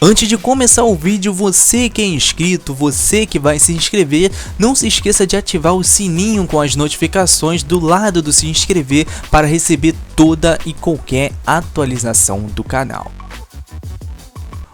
Antes de começar o vídeo, você que é inscrito, você que vai se inscrever, não se esqueça de ativar o sininho com as notificações do lado do se inscrever para receber toda e qualquer atualização do canal.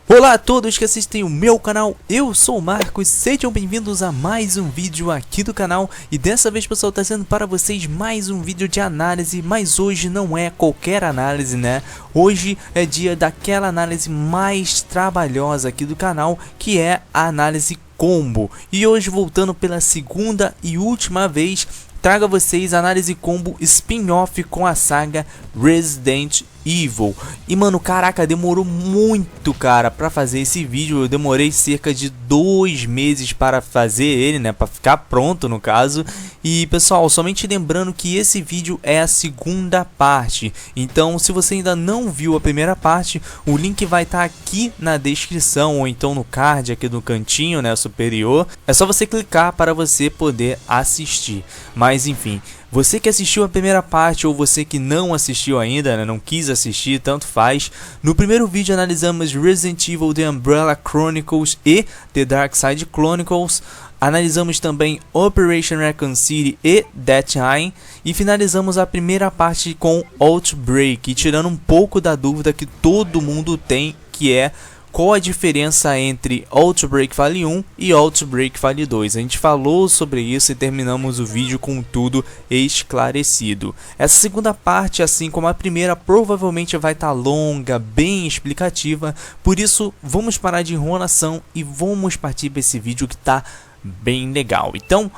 Olá a todos que assistem o meu canal, eu sou o Marcos, sejam bem-vindos a mais um vídeo aqui do canal. E dessa vez, pessoal, tá sendo para vocês mais um vídeo de análise, mas hoje não é qualquer análise, né? Hoje é dia daquela análise mais trabalhosa aqui do canal, que é a análise combo. E hoje, voltando pela segunda e última vez, trago a vocês a análise combo spin-off com a saga Resident Evil. E mano, caraca, demorou muito, cara, pra fazer esse vídeo. Eu demorei cerca de 2 meses para fazer ele, né, pra ficar pronto no caso. E pessoal, somente lembrando que esse vídeo é a segunda parte. Então se você ainda não viu a primeira parte, o link vai estar aqui na descrição, ou então no card aqui do cantinho, né, superior. É só você clicar para você poder assistir. Mas enfim, você que assistiu a primeira parte ou você que não assistiu ainda, né, não quis assistir, tanto faz. No primeiro vídeo analisamos Resident Evil The Umbrella Chronicles e The Dark Side Chronicles. Analisamos também Operation Raccoon City e Death Time. E finalizamos a primeira parte com Outbreak, tirando um pouco da dúvida que todo mundo tem, que é qual a diferença entre Outbreak File 1 e Outbreak File 2. A gente falou sobre isso e terminamos o vídeo com tudo esclarecido. Essa segunda parte, assim como a primeira, provavelmente vai estar longa, bem explicativa. Por isso, vamos parar de enrolação e vamos partir para esse vídeo que está bem legal. Então,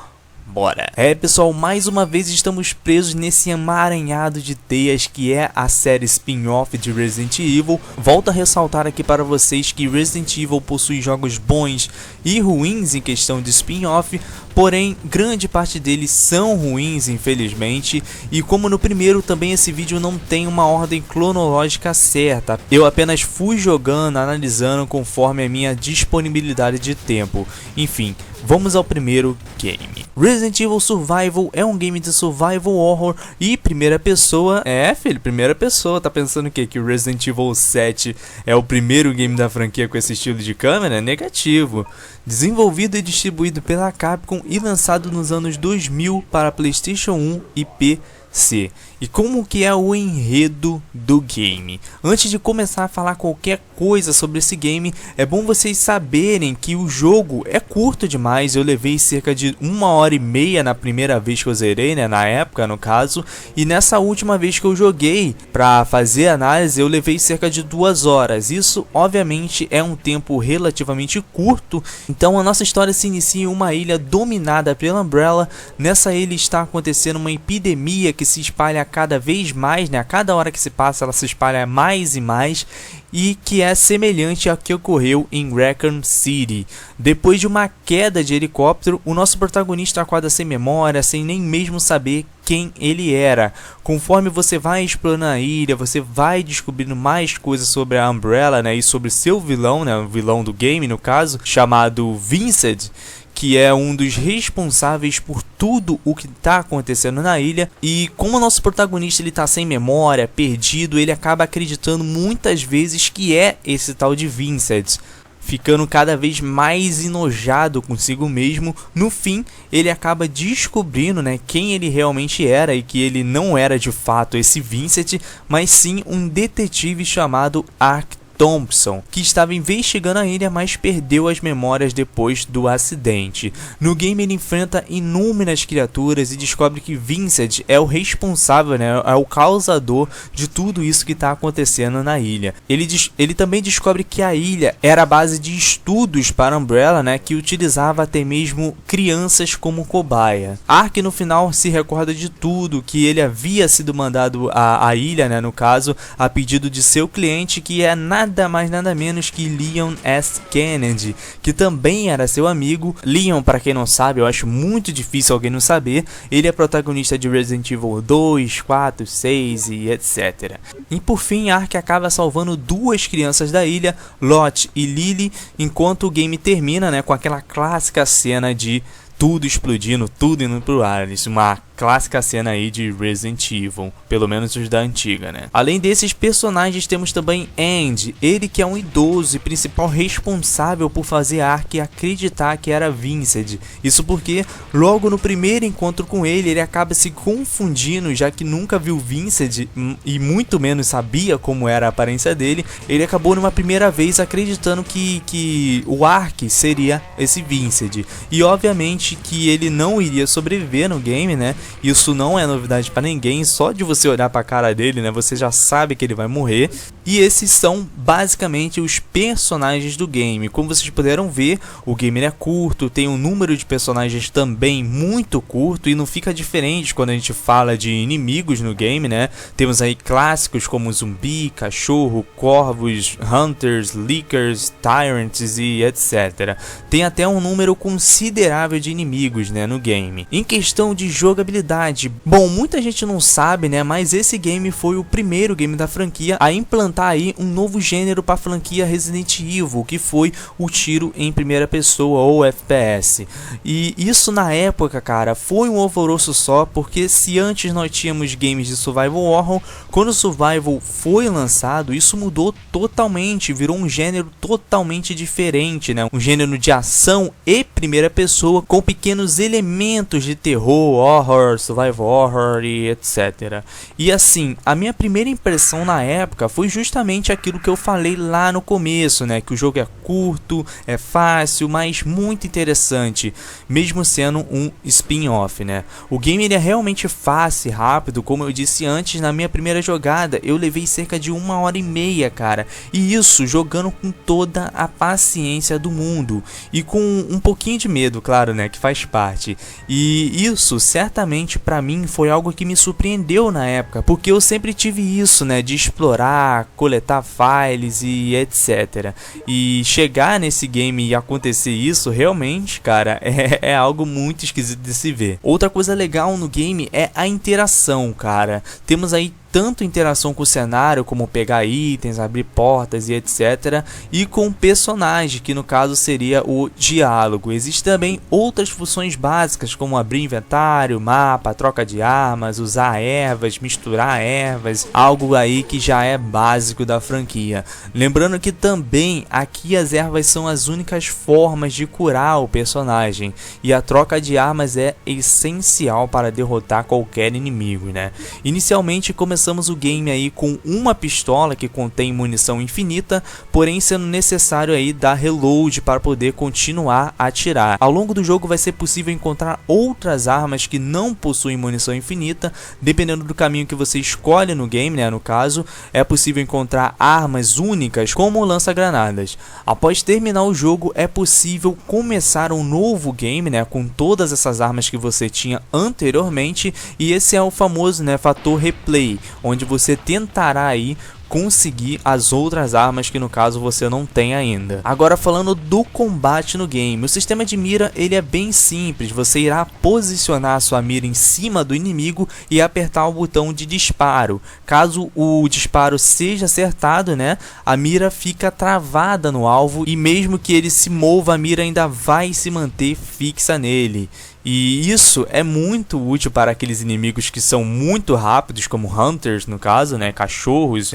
bora! Pessoal, mais uma vez estamos presos nesse emaranhado de teias que é a série spin-off de Resident Evil. Volto a ressaltar aqui para vocês que Resident Evil possui jogos bons e ruins em questão de spin-off, porém grande parte deles são ruins, infelizmente. E como no primeiro, também esse vídeo não tem uma ordem cronológica certa. Eu apenas fui jogando, analisando conforme a minha disponibilidade de tempo. Enfim, vamos ao primeiro game. Resident Evil Survival é um game de survival horror e primeira pessoa. Filho, primeira pessoa. Tá pensando o quê? Que o Resident Evil 7 é o primeiro game da franquia com esse estilo de câmera? Negativo. Desenvolvido e distribuído pela Capcom e lançado nos anos 2000 para PlayStation 1 e PC. E como que é o enredo do game? Antes de começar a falar qualquer coisa sobre esse game, é bom vocês saberem que o jogo é curto demais. Eu levei cerca de 1h30 na primeira vez que eu zerei, né, na época no caso. E nessa última vez que eu joguei pra fazer a análise, eu levei cerca de 2 horas. Isso obviamente é um tempo relativamente curto. Então a nossa história se inicia em uma ilha dominada pela Umbrella. Nessa ilha está acontecendo uma epidemia que se espalha cada vez mais, né? A cada hora que se passa ela se espalha mais e mais, e que é semelhante ao que ocorreu em Raccoon City. Depois de uma queda de helicóptero, o nosso protagonista acorda sem memória, sem nem mesmo saber quem ele era. Conforme você vai explorando a ilha, você vai descobrindo mais coisas sobre a Umbrella, né, e sobre seu vilão, né, o vilão do game no caso, chamado Vincent, que é um dos responsáveis por tudo o que está acontecendo na ilha. E como o nosso protagonista ele tá sem memória, perdido, ele acaba acreditando muitas vezes que é esse tal de Vincent, ficando cada vez mais enojado consigo mesmo. No fim, ele acaba descobrindo, né, quem ele realmente era, e que ele não era de fato esse Vincent, mas sim um detetive chamado Ark Thompson, que estava investigando a ilha, mas perdeu as memórias depois do acidente. No game ele enfrenta inúmeras criaturas e descobre que Vincent é o responsável, né, é o causador de tudo isso que está acontecendo na ilha. Ele também descobre que a ilha era a base de estudos para a Umbrella, né, que utilizava até mesmo crianças como cobaia. Ark no final se recorda de tudo, que ele havia sido mandado à ilha, né, no caso, a pedido de seu cliente, que é nada mais nada menos que Leon S. Kennedy, que também era seu amigo. Leon, para quem não sabe, eu acho muito difícil alguém não saber, ele é protagonista de Resident Evil 2, 4, 6 e etc. E por fim, Ark acaba salvando 2 crianças da ilha, Lot e Lily, enquanto o game termina, né, com aquela clássica cena de tudo explodindo, tudo indo pro ar. Uma clássica cena aí de Resident Evil, pelo menos os da antiga, né? Além desses personagens, temos também Andy, ele que é um idoso e principal responsável por fazer a Ark acreditar que era Vincent. Isso porque logo no primeiro encontro com ele acaba se confundindo, já que nunca viu Vincent e muito menos sabia como era a aparência dele. Ele acabou numa primeira vez acreditando que o Ark seria esse Vincent, e obviamente que ele não iria sobreviver no game, né? Isso não é novidade para ninguém, só de você olhar para a cara dele, né, você já sabe que ele vai morrer. E esses são basicamente os personagens do game. Como vocês puderam ver, o game é curto, tem um número de personagens também muito curto, e não fica diferente quando a gente fala de inimigos no game, né? Temos aí clássicos como zumbi, cachorro, corvos, hunters, lickers, tyrants e etc. Tem até um número considerável de inimigos, né, no game. Em questão de jogabilidade, bom, muita gente não sabe, né, mas esse game foi o primeiro game da franquia a implantar aí um novo gênero para a franquia Resident Evil, que foi o tiro em primeira pessoa ou FPS. E isso na época, cara, foi um alvoroço só, porque se antes nós tínhamos games de survival horror, quando o survival foi lançado, isso mudou totalmente, virou um gênero totalmente diferente, né? Um gênero de ação e primeira pessoa com pequenos elementos de terror, horror, survival horror e etc. E assim, a minha primeira impressão na época foi justamente aquilo que eu falei lá no começo, né? Que o jogo é curto, é fácil, mas muito interessante, mesmo sendo um spin-off, né? O game ele é realmente fácil e rápido, como eu disse antes, na minha primeira jogada eu levei cerca de 1h30, cara, e isso jogando com toda a paciência do mundo e com um pouquinho de medo, claro, né, que faz parte. E isso certamente pra mim foi algo que me surpreendeu na época, porque eu sempre tive isso, né, de explorar, coletar files e etc. E chegar nesse game e acontecer isso, realmente, cara, é algo muito esquisito de se ver. Outra coisa legal no game é a interação, cara. Temos aí tanto interação com o cenário, como pegar itens, abrir portas e etc, e com o personagem, que no caso seria o diálogo. Existem também outras funções básicas, como abrir inventário, mapa, troca de armas, usar ervas, misturar ervas, algo aí que já é básico da franquia. Lembrando que também aqui as ervas são as únicas formas de curar o personagem, e a troca de armas é essencial para derrotar qualquer inimigo, né? Inicialmente começamos o game aí com uma pistola que contém munição infinita, porém sendo necessário aí dar reload para poder continuar a atirar. Ao longo do jogo vai ser possível encontrar outras armas que não possuem munição infinita, dependendo do caminho que você escolhe no game, né? No caso, é possível encontrar armas únicas como lança-granadas. Após terminar o jogo, é possível começar um novo game, né? Com todas essas armas que você tinha anteriormente, e esse é o famoso, né, fator replay, onde você tentará aí conseguir as outras armas que no caso você não tem ainda. Agora falando do combate no game, o sistema de mira ele é bem simples. Você irá posicionar a sua mira em cima do inimigo e apertar o botão de disparo. Caso o disparo seja acertado, né, a mira fica travada no alvo, e mesmo que ele se mova, a mira ainda vai se manter fixa nele. E isso é muito útil para aqueles inimigos que são muito rápidos, como hunters no caso, né, cachorros,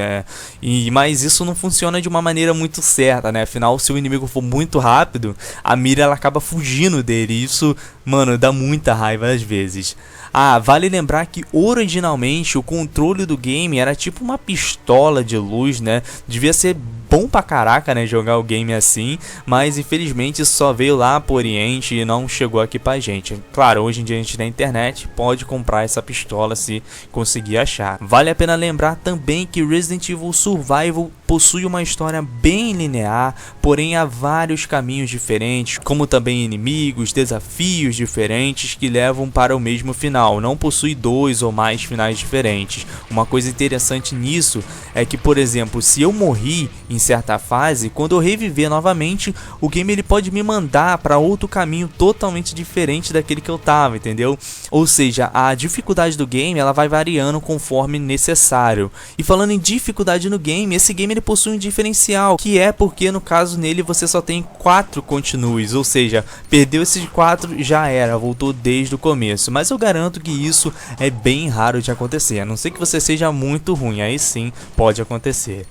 mas isso não funciona de uma maneira muito certa, né? Afinal, se o inimigo for muito rápido, a mira ela acaba fugindo dele. Isso, mano, dá muita raiva às vezes. Ah, vale lembrar que originalmente o controle do game era tipo uma pistola de luz, né? Devia ser bom pra caraca, né, jogar o game assim, mas infelizmente só veio lá pro Oriente e não chegou aqui pra gente. Claro, hoje em dia a gente na internet pode comprar essa pistola se conseguir achar. Vale a pena lembrar também que Resident Evil Survival possui uma história bem linear, porém há vários caminhos diferentes, como também inimigos, desafios diferentes que levam para o mesmo final. Não possui 2 ou mais finais diferentes. Uma coisa interessante nisso é que, por exemplo, se eu morri em certa fase, quando eu reviver novamente, o game ele pode me mandar para outro caminho totalmente diferente daquele que eu tava, entendeu? Ou seja, a dificuldade do game ela vai variando conforme necessário. E falando em dificuldade no game, esse game ele possui um diferencial, que é porque no caso nele você só tem 4 continues, ou seja, perdeu esses 4 já era, voltou desde o começo. Mas eu garanto que isso é bem raro de acontecer, a não ser que você seja muito ruim, aí sim pode acontecer.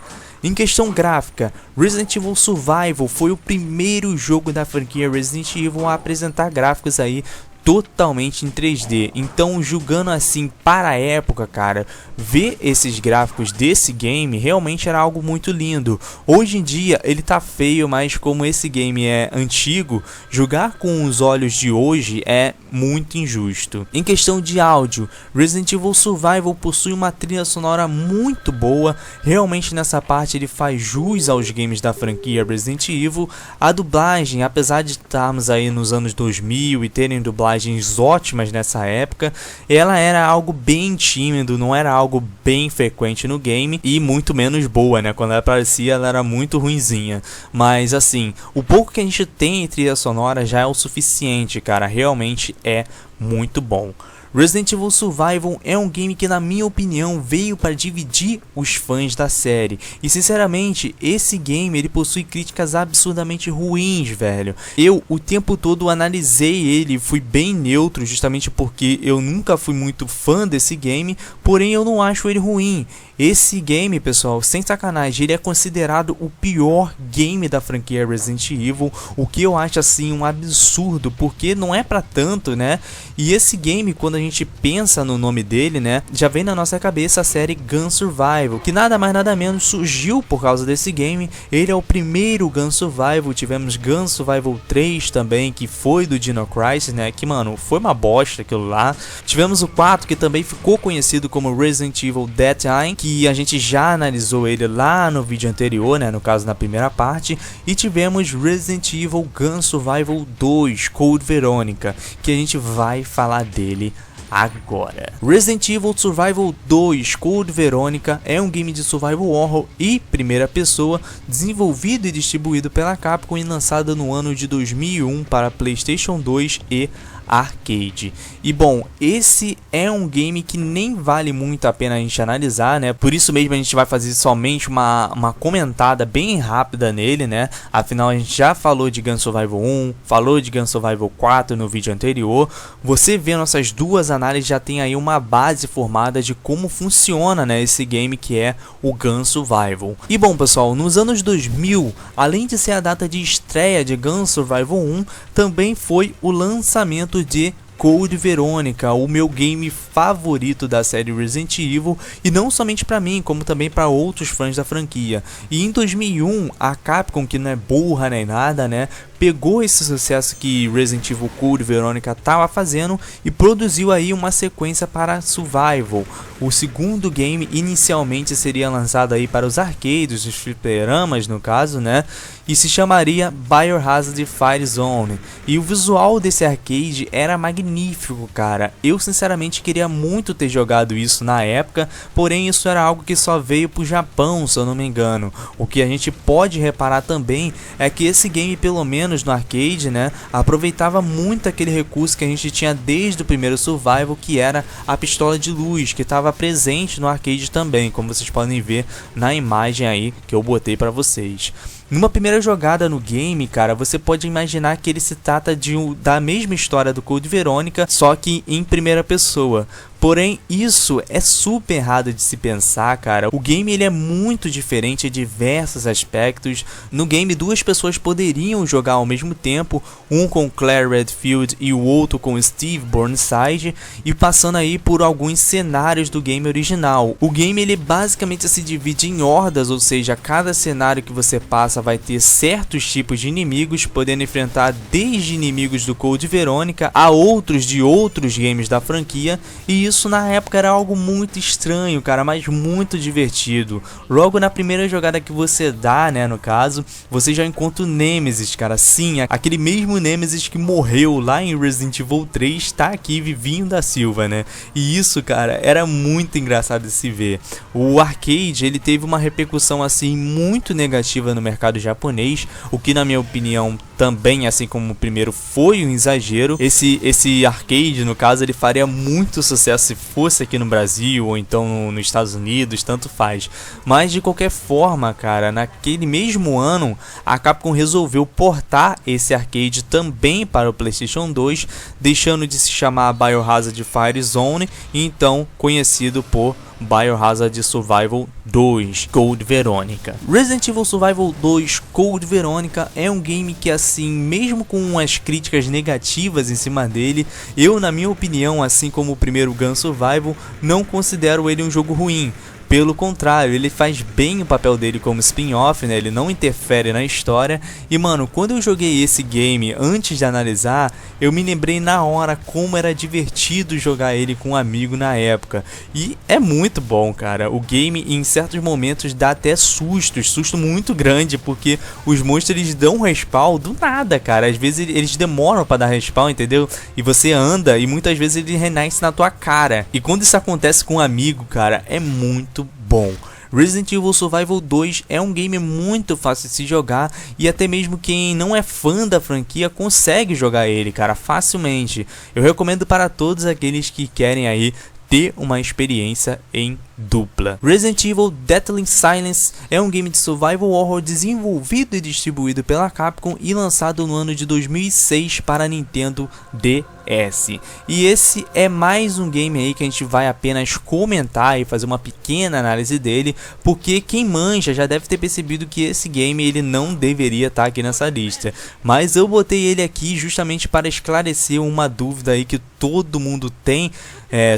Em questão gráfica, Resident Evil Survival foi o primeiro jogo da franquia Resident Evil a apresentar gráficos aí totalmente em 3D, então julgando assim para a época, cara, ver esses gráficos desse game realmente era algo muito lindo. Hoje em dia ele tá feio, mas como esse game é antigo, julgar com os olhos de hoje é muito injusto. Em questão de áudio, Resident Evil Survival possui uma trilha sonora muito boa, realmente nessa parte ele faz jus aos games da franquia Resident Evil. A dublagem, apesar de estarmos aí nos anos 2000 e terem dublagens ótimas nessa época, ela era algo bem tímido, não era algo bem frequente no game e muito menos boa, né? Quando ela aparecia ela era muito ruinzinha, mas assim, o pouco que a gente tem em trilha sonora já é o suficiente, cara, realmente é muito bom. Resident Evil Survival é um game que na minha opinião veio para dividir os fãs da série. E sinceramente, esse game ele possui críticas absurdamente ruins, velho. Eu o tempo todo analisei ele, fui bem neutro justamente porque eu nunca fui muito fã desse game, porém eu não acho ele ruim. Esse game, pessoal, sem sacanagem, ele é considerado o pior game da franquia Resident Evil, o que eu acho assim um absurdo, porque não é pra tanto, né? E esse game, quando a gente pensa no nome dele, né, já vem na nossa cabeça a série Gun Survival, que nada mais nada menos surgiu por causa desse game. Ele é o primeiro Gun Survival, tivemos Gun Survival 3 também, que foi do Dino Crisis, né, que mano, foi uma bosta aquilo lá. Tivemos o 4, que também ficou conhecido como Resident Evil Dead Time, que a gente já analisou ele lá no vídeo anterior, né, no caso na primeira parte. E tivemos Resident Evil Gun Survival 2, Code Veronica, que a gente vai falar dele agora. Resident Evil Survival 2 Code Veronica é um game de survival horror e primeira pessoa, desenvolvido e distribuído pela Capcom e lançado no ano de 2001 para PlayStation 2 e arcade. E bom, esse é um game que nem vale muito a pena a gente analisar, né? Por isso mesmo a gente vai fazer somente uma comentada bem rápida nele, né? Afinal a gente já falou de Gun Survival 1, falou de Gun Survival 4 no vídeo anterior. Você vendo essas duas análises já tem aí uma base formada de como funciona, né, esse game que é o Gun Survival. E bom, pessoal, nos anos 2000, além de ser a data de estreia de Gun Survival 1, também foi o lançamento de Code Veronica, o meu game favorito da série Resident Evil, e não somente para mim, como também para outros fãs da franquia. E em 2001, a Capcom, que não é burra nem nada, né, pegou esse sucesso que Resident Evil Code Veronica estava fazendo e produziu aí uma sequência para Survival. O segundo game inicialmente seria lançado aí para os arcades, os fliperamas no caso, né, e se chamaria Biohazard Fire Zone. E o visual desse arcade era magnífico, cara. Eu sinceramente queria muito ter jogado isso na época, porém isso era algo que só veio pro Japão, se eu não me engano. O que a gente pode reparar também é que esse game, pelo menos no arcade, né, aproveitava muito aquele recurso que a gente tinha desde o primeiro Survival, que era a pistola de luz, que estava presente no arcade também, como vocês podem ver na imagem aí que eu botei para vocês. Numa primeira jogada no game, cara, você pode imaginar que ele se trata da mesma história do Code Veronica, só que em primeira pessoa. Porém, isso é super errado de se pensar, cara. O game ele é muito diferente em diversos aspectos. No game, duas pessoas poderiam jogar ao mesmo tempo, um com Claire Redfield e o outro com Steve Burnside, e passando aí por alguns cenários do game original. O game ele basicamente se divide em hordas, ou seja, cada cenário que você passa vai ter certos tipos de inimigos, podendo enfrentar desde inimigos do Code Verônica a outros de outros games da franquia, e isso na época era algo muito estranho, cara, mas muito divertido. Logo na primeira jogada que você dá, né, no caso, você já encontra o Nemesis, cara, sim, aquele mesmo Nemesis que morreu lá em Resident Evil 3, tá aqui vivinho da Silva, né, e isso, cara, era muito engraçado de se ver. O arcade, ele teve uma repercussão assim muito negativa no mercado japonês, o que na minha opinião também, assim como o primeiro, foi um exagero. Esse arcade, no caso, ele faria muito sucesso se fosse aqui no Brasil ou então nos Estados Unidos, tanto faz. Mas de qualquer forma, cara, naquele mesmo ano a Capcom resolveu portar esse arcade também para o PlayStation 2, deixando de se chamar Biohazard Fire Zone e então conhecido por Biohazard Survival 2 Code Verônica. Resident Evil Survival 2 Code Verônica é um game que, assim, mesmo com umas críticas negativas em cima dele, eu, na minha opinião, assim como o primeiro Gun Survival, não considero ele um jogo ruim. Pelo contrário, ele faz bem o papel dele como spin-off, né? Ele não interfere na história. E mano, quando eu joguei esse game antes de analisar, eu me lembrei na hora como era divertido jogar ele com um amigo na época. E é muito bom, cara. O game em certos momentos dá até susto muito grande, porque os monstros eles dão respawn do nada, cara. Às vezes eles demoram pra dar respawn, entendeu? E você anda e muitas vezes ele renasce na tua cara. E quando isso acontece com um amigo, cara, é muito bom. Resident Evil Survival 2 é um game muito fácil de se jogar e até mesmo quem não é fã da franquia consegue jogar ele, cara, facilmente. Eu recomendo para todos aqueles que querem aí ter uma experiência em dupla. Resident Evil Deadly Silence é um game de survival horror desenvolvido e distribuído pela Capcom e lançado no ano de 2006 para Nintendo DS. E esse é mais um game aí que a gente vai apenas comentar e fazer uma pequena análise dele, porque quem manja já deve ter percebido que esse game ele não deveria estar aqui nessa lista. Mas eu botei ele aqui justamente para esclarecer uma dúvida aí que todo mundo tem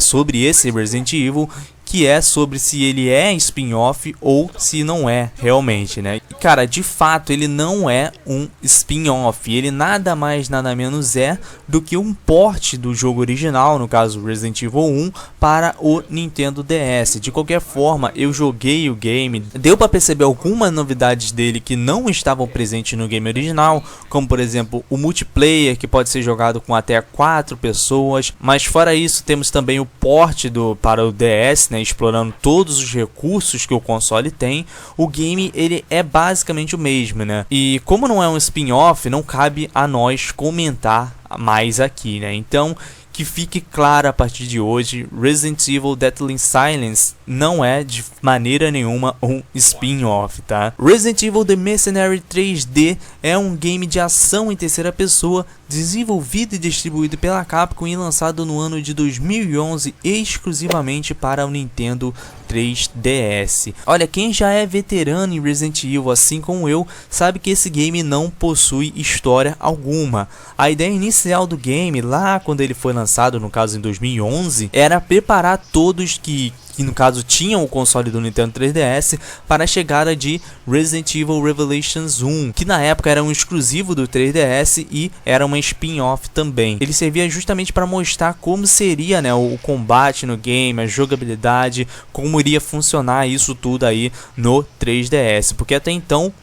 sobre esse Resident Evil, que é sobre se ele é spin-off ou se não é realmente, né? E, cara, de fato ele não é um spin-off, ele nada mais nada menos é do que um port do jogo original, no caso Resident Evil 1, para o Nintendo DS. De qualquer forma, eu joguei o game, deu para perceber algumas novidades dele que não estavam presentes no game original, como por exemplo o multiplayer, que pode ser jogado com até 4 pessoas, mas fora isso temos também o port para o DS, né, explorando todos os recursos que o console tem. O game ele é basicamente o mesmo, né? E como não é um spin-off, não cabe a nós comentar mais aqui, né? Então, que fique claro a partir de hoje, Resident Evil Deadly Silence não é de maneira nenhuma um spin-off, tá? Resident Evil The Mercenary 3D é um game de ação em terceira pessoa, desenvolvido e distribuído pela Capcom e lançado no ano de 2011 exclusivamente para o Nintendo 3DS. Olha, quem já é veterano em Resident Evil, assim como eu, sabe que esse game não possui história alguma. A ideia inicial do game, lá quando ele foi lançado, no caso em 2011, era preparar todos que no caso tinham o console do Nintendo 3DS para a chegada de Resident Evil Revelations 1, que na época era um exclusivo do 3DS e era uma spin-off também. Ele servia justamente para mostrar como seria, né, o combate no game, a jogabilidade, como iria funcionar isso tudo aí no 3DS, porque até então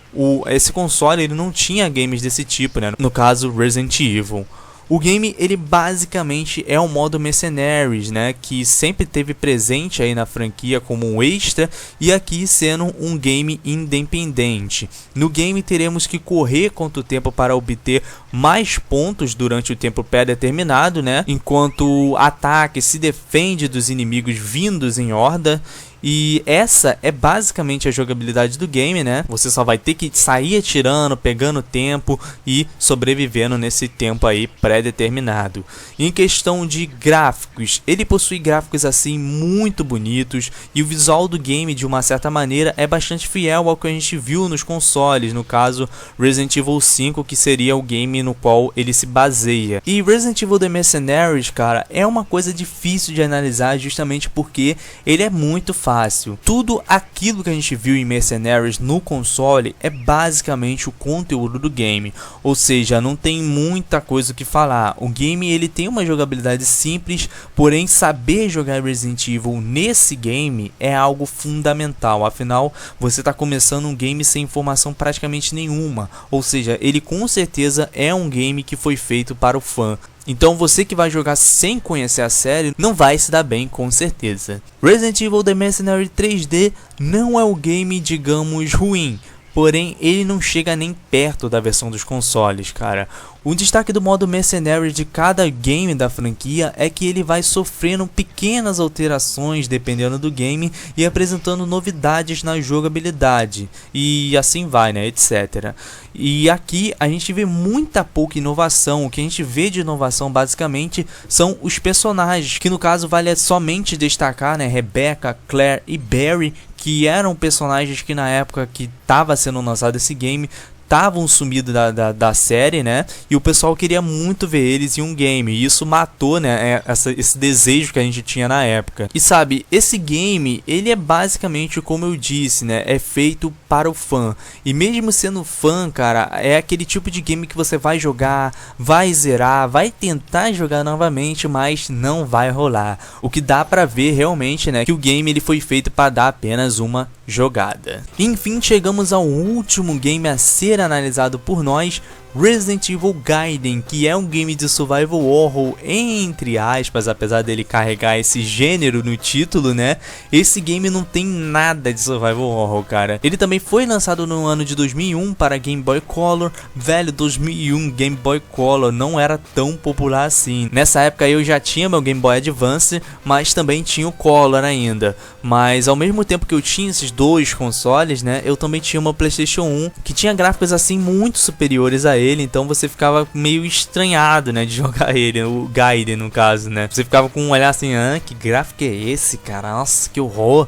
esse console ele não tinha games desse tipo, né, no caso Resident Evil. O game ele basicamente é um modo Mercenaries, né, que sempre teve presente aí na franquia como um extra e aqui sendo um game independente. No game teremos que correr contra o tempo para obter mais pontos durante o tempo pré-determinado, né, enquanto ataca e se defende dos inimigos vindos em horda. E essa é basicamente a jogabilidade do game, né? Você só vai ter que sair atirando, pegando tempo e sobrevivendo nesse tempo aí pré-determinado. Em questão de gráficos, ele possui gráficos assim muito bonitos e o visual do game de uma certa maneira é bastante fiel ao que a gente viu nos consoles, no caso Resident Evil 5, que seria o game no qual ele se baseia. E Resident Evil The Mercenaries, cara, é uma coisa difícil de analisar justamente porque ele é muito fácil fácil. Tudo aquilo que a gente viu em Mercenaries no console é basicamente o conteúdo do game, ou seja, não tem muita coisa o que falar. O game ele tem uma jogabilidade simples, porém saber jogar Resident Evil nesse game é algo fundamental, afinal você está começando um game sem informação praticamente nenhuma, ou seja, ele com certeza é um game que foi feito para o fã. Então você que vai jogar sem conhecer a série não vai se dar bem, com certeza. Resident Evil The Mercenary 3D não é um game, digamos, ruim, porém ele não chega nem perto da versão dos consoles, cara. O destaque do modo Mercenary de cada game da franquia é que ele vai sofrendo pequenas alterações dependendo do game e apresentando novidades na jogabilidade, e assim vai, né, etc. E aqui a gente vê muita pouca inovação. O que a gente vê de inovação basicamente são os personagens, que no caso vale somente destacar, né, Rebecca, Claire e Barry, que eram personagens que na época que estava sendo lançado esse game estavam sumidos da série, né? E o pessoal queria muito ver eles em um game. E isso matou, né, esse desejo que a gente tinha na época. E sabe, esse game, ele é basicamente, como eu disse, né, é feito para o fã. E mesmo sendo fã, cara, é aquele tipo de game que você vai jogar, vai zerar, vai tentar jogar novamente, mas não vai rolar. O que dá pra ver realmente, né, que o game ele foi feito para dar apenas uma jogada. Enfim, chegamos ao último game a ser analisado por nós, Resident Evil Gaiden, que é um game de survival horror, entre aspas, apesar dele carregar esse gênero no título, né? Esse game não tem nada de survival horror, cara. Ele também foi lançado no ano de 2001 para Game Boy Color. Velho, 2001 Game Boy Color não era tão popular assim. Nessa época eu já tinha meu Game Boy Advance, mas também tinha o Color ainda. Mas ao mesmo tempo que eu tinha esses dois consoles, né, eu também tinha uma PlayStation 1 que tinha gráficos assim muito superiores a ele, então você ficava meio estranhado, né, de jogar ele, o Gaiden no caso, né. Você ficava com um olhar assim, que gráfico é esse, cara? Nossa, que horror.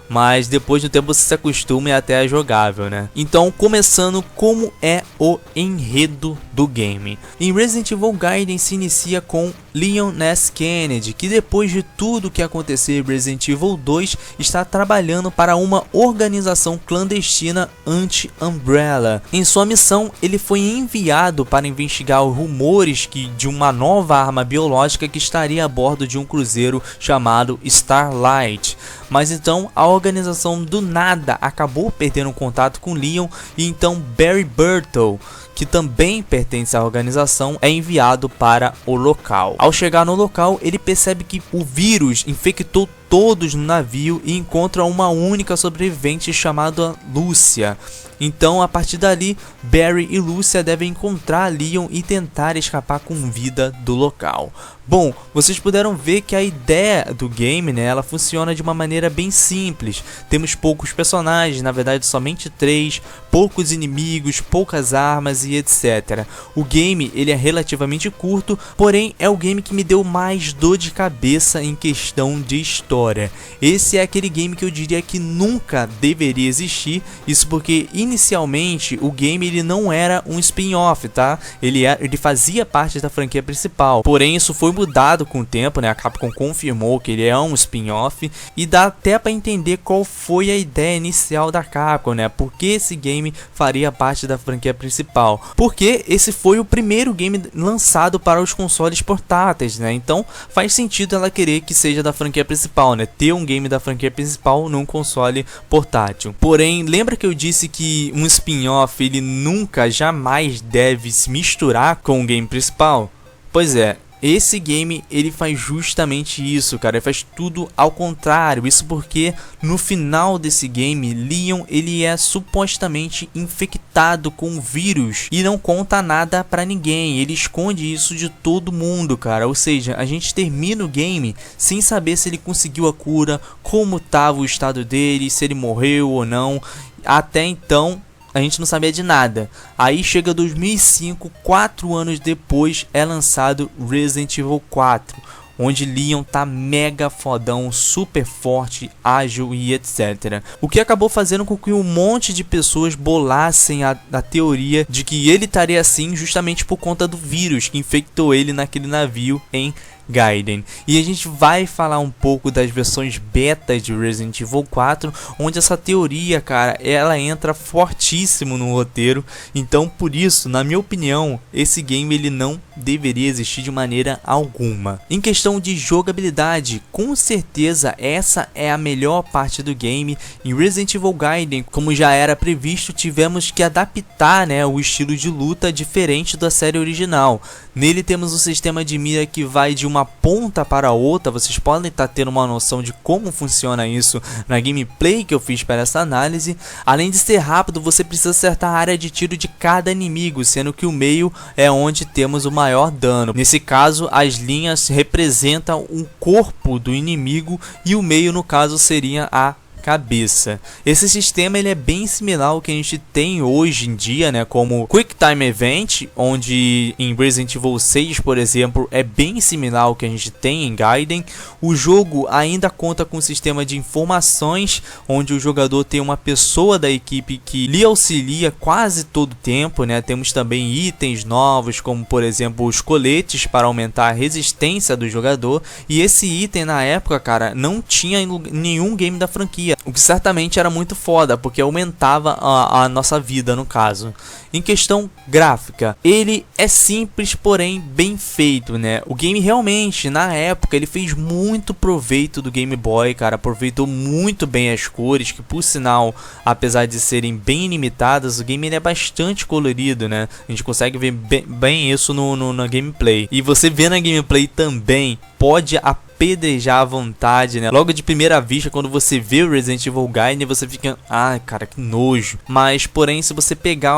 Mas depois do tempo você se acostuma e até é jogável, né? Então, começando, como é o enredo do game. Em Resident Evil Gaiden se inicia com Leon S. Kennedy, que depois de tudo que aconteceu em Resident Evil 2, está trabalhando para uma organização clandestina anti-Umbrella. Em sua missão, ele foi enviado para investigar os rumores de uma nova arma biológica que estaria a bordo de um cruzeiro chamado Starlight. Mas então a organização do nada acabou perdendo contato com Leon, e então Barry Burtle, que também pertence à organização, é enviado para o local. Ao chegar no local, ele percebe que o vírus infectou todos no navio e encontra uma única sobrevivente chamada Lúcia. Então, a partir dali, Barry e Lúcia devem encontrar Leon e tentar escapar com vida do local. Bom, vocês puderam ver que a ideia do game, né, ela funciona de uma maneira bem simples. Temos poucos personagens, na verdade somente 3, poucos inimigos, poucas armas e etc. O game ele é relativamente curto, porém é o game que me deu mais dor de cabeça em questão de história. Esse é aquele game que eu diria que nunca deveria existir, isso porque inicialmente o game ele não era um spin-off, tá? Ele fazia parte da franquia principal, porém isso foi mudado com o tempo, né? A Capcom confirmou que ele é um spin-off, e dá até para entender qual foi a ideia inicial da Capcom, né? Porque esse game faria parte da franquia principal, porque esse foi o primeiro game lançado para os consoles portáteis, né? Então faz sentido ela querer que seja da franquia principal, né? Ter um game da franquia principal num console portátil. Porém, lembra que eu disse que um spin-off ele nunca, jamais deve se misturar com o game principal? Pois é, esse game ele faz justamente isso, cara. Ele faz tudo ao contrário. Isso porque no final desse game, Leon ele é supostamente infectado com o vírus e não conta nada pra ninguém. Ele esconde isso de todo mundo, cara. Ou seja, a gente termina o game sem saber se ele conseguiu a cura, como tava o estado dele, se ele morreu ou não. Até então a gente não sabia de nada. Aí chega 2005, 4 anos depois, é lançado Resident Evil 4, onde Leon tá mega fodão, super forte, ágil e etc. O que acabou fazendo com que um monte de pessoas bolassem a teoria de que ele estaria assim justamente por conta do vírus que infectou ele naquele navio em Gaiden. E a gente vai falar um pouco das versões beta de Resident Evil 4, onde essa teoria, cara, ela entra fortíssimo no roteiro. Então, por isso, na minha opinião, esse game ele não deveria existir de maneira alguma. Em questão de jogabilidade, com certeza essa é a melhor parte do game. Em Resident Evil Gaiden, como já era previsto, tivemos que adaptar, né, o estilo de luta diferente da série original. Nele temos um sistema de mira que vai de uma ponta para a outra. Vocês podem estar tendo uma noção de como funciona isso na gameplay que eu fiz para essa análise. Além de ser rápido, você precisa acertar a área de tiro de cada inimigo, sendo que o meio é onde temos o maior dano. Nesse caso, as linhas representam o corpo do inimigo e o meio, no caso, seria a cabeça. Esse sistema ele é bem similar ao que a gente tem hoje em dia, né, como Quick Time Event, onde em Resident Evil 6, por exemplo, é bem similar ao que a gente tem em Gaiden. O jogo ainda conta com um sistema de informações, onde o jogador tem uma pessoa da equipe que lhe auxilia quase todo o tempo, né? Temos também itens novos, como por exemplo os coletes para aumentar a resistência do jogador, e esse item na época, cara, não tinha em nenhum game da franquia, o que certamente era muito foda, porque aumentava a nossa vida no caso. Em questão gráfica, ele é simples, porém bem feito, né? O game realmente, na época, ele fez muito proveito do Game Boy, cara. Aproveitou muito bem as cores, que por sinal, apesar de serem bem limitadas, o game ele é bastante colorido, né? A gente consegue ver bem isso na gameplay. E você vê na gameplay também, pode apedrejar à vontade, né? Logo de primeira vista, quando você vê o Resident Evil Gaiden, você fica, cara, que nojo. Mas, porém, se você pegar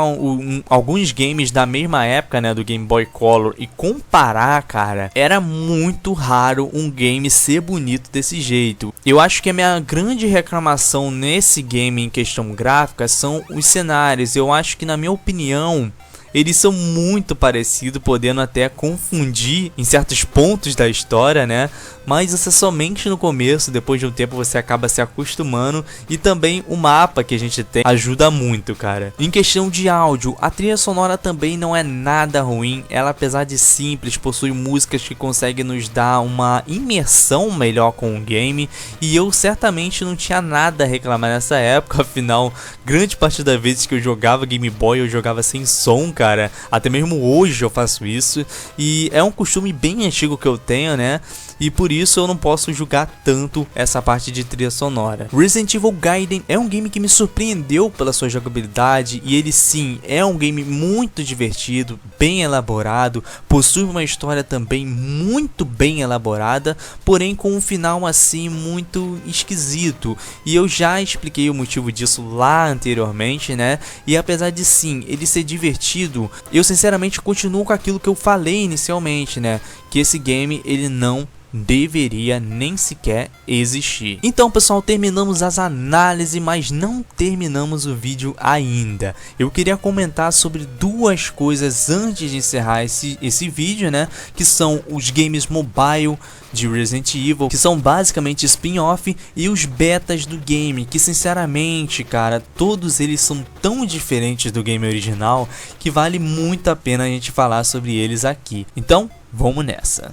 alguns games da mesma época, né, do Game Boy Color, e comparar, cara, era muito raro um game ser bonito desse jeito. Eu acho que a minha grande reclamação nesse game em questão gráfica são os cenários. Eu acho que, na minha opinião, eles são muito parecidos, podendo até confundir em certos pontos da história, né? Mas isso é somente no começo, depois de um tempo você acaba se acostumando. E também o mapa que a gente tem ajuda muito, cara. Em questão de áudio, a trilha sonora também não é nada ruim. Ela, apesar de simples, possui músicas que conseguem nos dar uma imersão melhor com o game. E eu certamente não tinha nada a reclamar nessa época, afinal, grande parte das vezes que eu jogava Game Boy, eu jogava sem som, cara. Até mesmo hoje eu faço isso. E é um costume bem antigo que eu tenho, né? E por isso eu não posso julgar tanto essa parte de trilha sonora. Resident Evil Gaiden é um game que me surpreendeu pela sua jogabilidade, e ele sim é um game muito divertido, bem elaborado, possui uma história também muito bem elaborada, porém com um final assim muito esquisito. E eu já expliquei o motivo disso lá anteriormente, né? E apesar de sim ele ser divertido, eu sinceramente continuo com aquilo que eu falei inicialmente, né? Que esse game ele não deveria nem sequer existir. Então, pessoal, terminamos as análises, mas não terminamos o vídeo ainda. Eu queria comentar sobre duas coisas antes de encerrar esse vídeo, né? Que são os games mobile de Resident Evil, que são basicamente spin-off, e os betas do game, que sinceramente, cara, todos eles são tão diferentes do game original que vale muito a pena a gente falar sobre eles aqui. Então, vamos nessa.